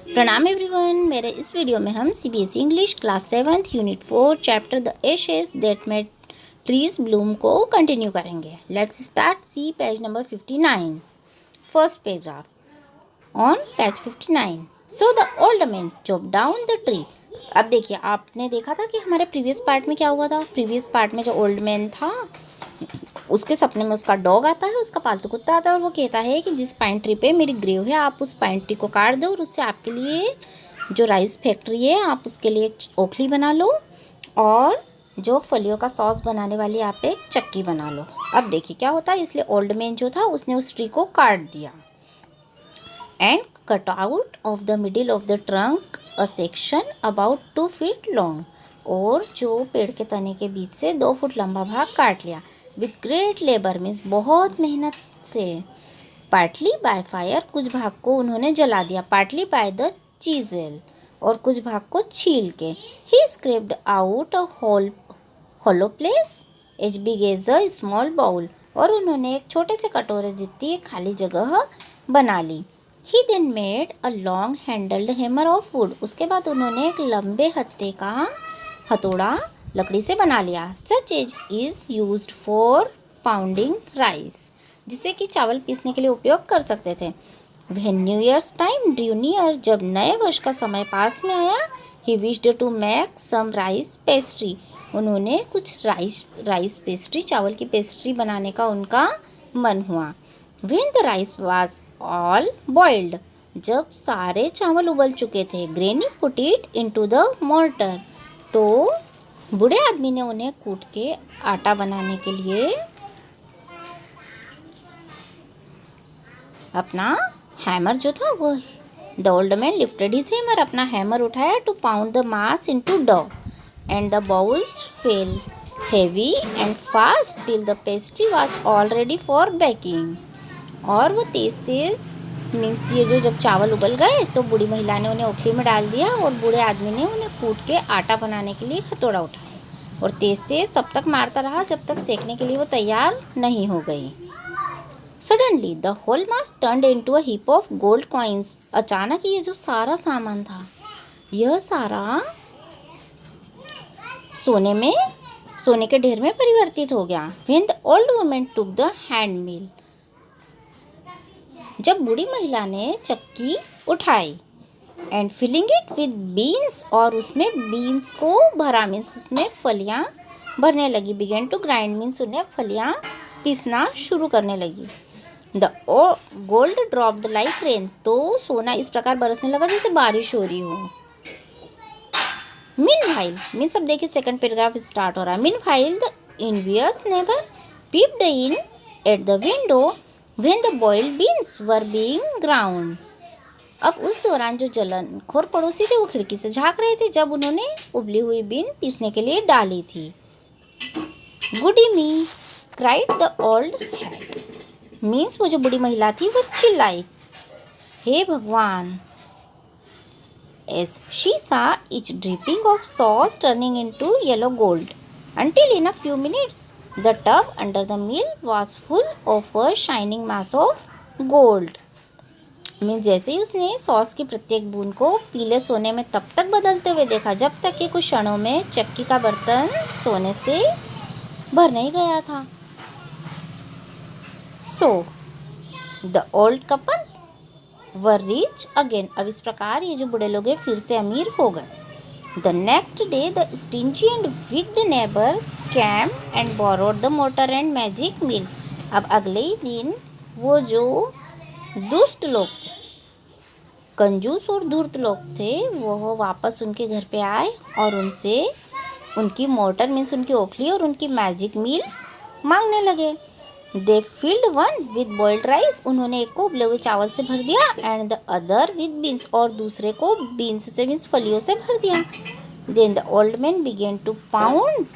प्रणाम एवरीवन। मेरे इस वीडियो में हम CBSE English class 7th unit 4 chapter the ashes that made trees bloom को कंटिन्यू करेंगे। Let's start. See page number 59, first paragraph on page 59। So the old man chop down the tree. अब देखिए, आपने देखा था कि हमारे प्रीवियस पार्ट में क्या हुआ था। प्रीवियस पार्ट में जो ओल्ड मैन था, उसके सपने में उसका डॉग आता है, उसका पालतू कुत्ता आता है और वो कहता है कि जिस पाइन ट्री पे मेरी ग्रेव है, आप उस पाइन ट्री को काट दो और उससे आपके लिए जो राइस फैक्ट्री है, आप उसके लिए एक ओखली बना लो और जो फलियों का सॉस बनाने वाली आप एक चक्की बना लो। अब देखिए क्या होता है। इसलिए ओल्ड मैन जो था उसने उस ट्री को काट दिया and cut out of the middle of the trunk a section about 2 feet long. और जो पेड़ के तने के बीच से 2 फुट लंबा भाग काट लिया। विथ ग्रेट लेबर मीन्स बहुत मेहनत से। पार्टली बाय फायर, कुछ भाग को उन्होंने जला दिया। पार्टली बाय द चीजेल, और कुछ भाग को छील के। He scraped out a hollow place as big as a small bowl, और उन्होंने एक छोटे से कटोरे जितनी एक खाली जगह बना ली। He then made a long handled hammer of wood, उसके बाद उन्होंने एक लंबे हत्थे का हथौड़ा लकड़ी से बना लिया। Such as is used for pounding rice, जिसे कि चावल पीसने के लिए उपयोग कर सकते थे। When new year's time drew near, जब नए वर्ष का समय पास में आया, he wished to make some rice pastry, उन्होंने कुछ राइस पेस्ट्री, चावल की पेस्ट्री बनाने का उनका मन हुआ। When the rice was all boiled, जब सारे चावल उबल चुके थे, granny put it into the mortar, तो बूढ़े आदमी ने उन्हें कूट के आटा बनाने के लिए अपना हैमर जो था वो, the old man lifted his hammer, अपना हैमर उठाया to pound the mass into dough and the blows fell heavy and fast till the pastry was all ready for baking. और वो तेज तेज मीन्स ये जो जब चावल उबल गए तो बूढ़ी महिला ने उन्हें ओखली में डाल दिया और बूढ़े आदमी ने उन्हें कूट के आटा बनाने के लिए हथौड़ा उठाया और तेज तेज तब तक मारता रहा जब तक सेकने के लिए वो तैयार नहीं हो गई। Suddenly the whole mass turned into a heap of gold coins. अचानक ये जो सारा सामान था, यह सारा सोने के ढेर में परिवर्तित हो गया। When the old woman took the hand mill, जब बूढ़ी महिला ने चक्की उठाई, and filling it with beans, और उसमें बीन्स को भरा मीन्स उसमें फलियां भरने लगी। बिगेन टू ग्राइंड मीन्स उन्हें फलियां पीसना शुरू करने लगी। The gold dropped like rain, तो सोना इस प्रकार बरसने लगा जैसे बारिश हो रही हो। मीनवाइल मीन्स, अब देखिए सेकंड पैराग्राफ स्टार्ट हो रहा है। Meanwhile the envious neighbor peeped in at the window when the boiled beans were being ground. अब उस दौरान जो जलनखोर पड़ोसी थे वो खिड़की से झांक रहे थे जब उन्होंने उबली हुई बीन पीसने के लिए डाली थी। Goody me cried the old hag, means वो जो बूढ़ी महिला थी वो चिल्लाई, हे भगवान। As she saw each dripping of sauce turning into yellow gold, until in a few minutes the tub under the mill was full of a shining mass of gold. Means जैसे ही उसने sauce की प्रत्येक बूंद को पीले सोने में तब तक बदलते हुए देखा जब तक कि कुछ क्षणों में चक्की का बर्तन सोने से भर नहीं गया था। सो the old couple were rich again, अब इस प्रकार ये जो बूढ़े लोग हैं फिर से अमीर हो गए। The next day the stingy and wicked neighbour came and borrowed the mortar and magic mill, अब अगले ही दिन वो जो दुष्ट लोग थे, कंजूस और धूर्त लोग थे, वो वापस उनके घर पे आए और उनसे उनकी मोटर मीन्स उनकी ओखली और उनकी मैजिक मिल मांगने लगे। They filled one with boiled rice, उन्होंने एक को उबले हुए चावल से भर दिया, and the other with beans, और दूसरे को बीन्स से मीन्स फलियों से भर दिया। Then the old man began to pound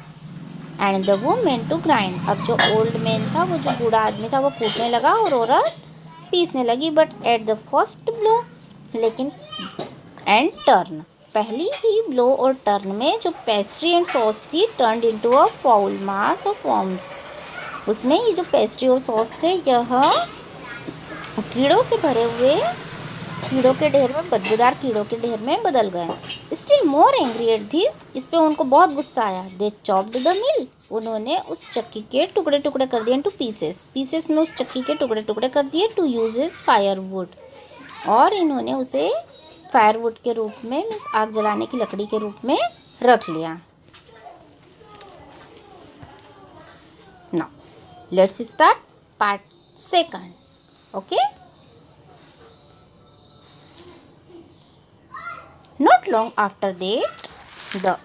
and the woman to grind, अब जो ओल्ड मैन था, वो जो बूढ़ा आदमी था, वो कूटने लगा और औरत पीसने लगी। But at the first blow, लेकिन एंड टर्न, पहली ही ब्लो और टर्न में जो पेस्ट्री एंड सॉस थी turned into a foul mass of worms, उसमें ये जो पेस्ट्री और सॉस थे यह कीड़ों से भरे हुए कीड़ों के ढेर में, बदबूदार कीड़ों के ढेर में बदल गए। Still more angry at this, इस पे उनको बहुत गुस्सा आया। दे चॉप्ड द मिल, उन्होंने उस चक्की के टुकड़े टुकड़े कर दिए। टू पीसेस, पीसेस में उस चक्की के टुकड़े टुकड़े कर दिए। टू यूज इज फायरवुड, और इन्होंने उसे फायरवुड के रूप में, मीन्स आग जलाने की लकड़ी के रूप में रख लिया। Now let's start part second. Okay, not long after that the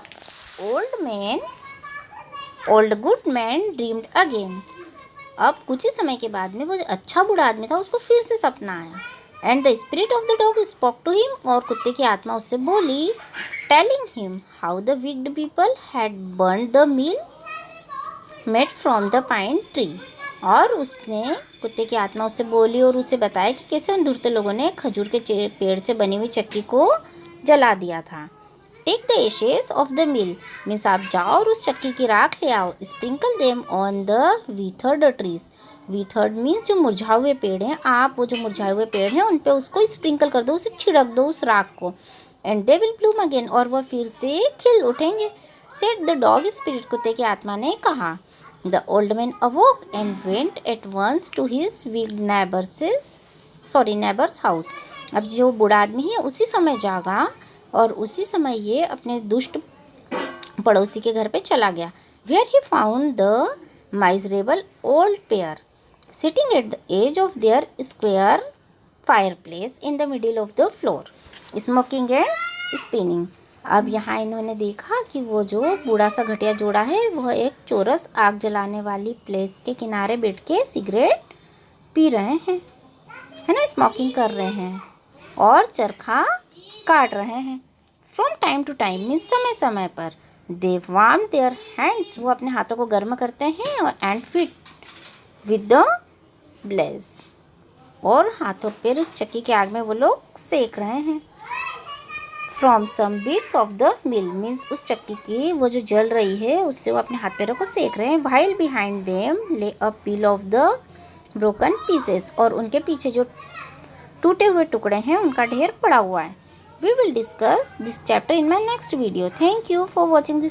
old good man dreamed again. अब कुछ ही समय के बाद में वो जो अच्छा बूढ़ा आदमी था उसको फिर से सपना आया। And the spirit of the dog spoke to him, और कुत्ते की आत्मा उससे बोली, telling him how the wicked people had burn the mill made from the pine tree. और उसने, कुत्ते की आत्मा उससे बोली और उसे बताया कि कैसे उन धूर्त लोगों ने खजूर के पेड़ से बनी हुई चक्की को जला दिया था। Take the ashes of the mill, means आप जाओ और उस चक्की की राख ले आओ। Sprinkle them on the withered trees, withered means जो मुरझाए हुए पेड़ हैं, आप वो जो मुरझाए हुए पेड़ हैं उन पे उसको स्प्रिंकल कर दो, उसे छिड़क दो उस राख को। And they will Bloom again, और वह फिर से खिल उठेंगे। सेड द डॉग स्पिरिट, कुत्ते की आत्मा ने कहा। The old man awoke and went at once to his wicked neighbours house. अब जो बूढ़ा आदमी है उसी समय जागा और उसी समय ये अपने दुष्ट पड़ोसी के घर पे चला गया। Where he found the miserable old pair sitting at the edge of their square fireplace in the middle of the floor, smoking and spinning. अब यहाँ इन्होंने देखा कि वो जो बूढ़ा सा घटिया जोड़ा है वह एक चौरस आग जलाने वाली प्लेस के किनारे बैठ के सिगरेट पी रहे हैं, है ना, स्मोकिंग कर रहे हैं और चरखा काट रहे हैं। From time to time means समय समय पर। दे वार्म देयर हैंड्स, वो अपने हाथों को गर्म करते हैं, और and feet with the blaze, और हाथों पर उस चक्की के आग में वो लोग सेक रहे हैं। From some beats of the mill, means उस चक्की की वो जो जल रही है उससे वो अपने हाथ पैरों को सेक रहे हैं। While behind them lay a pile of the broken pieces, और उनके पीछे जो टूटे हुए टुकड़े हैं उनका ढेर पड़ा हुआ है। We will discuss this chapter in my next video. Thank you for watching this.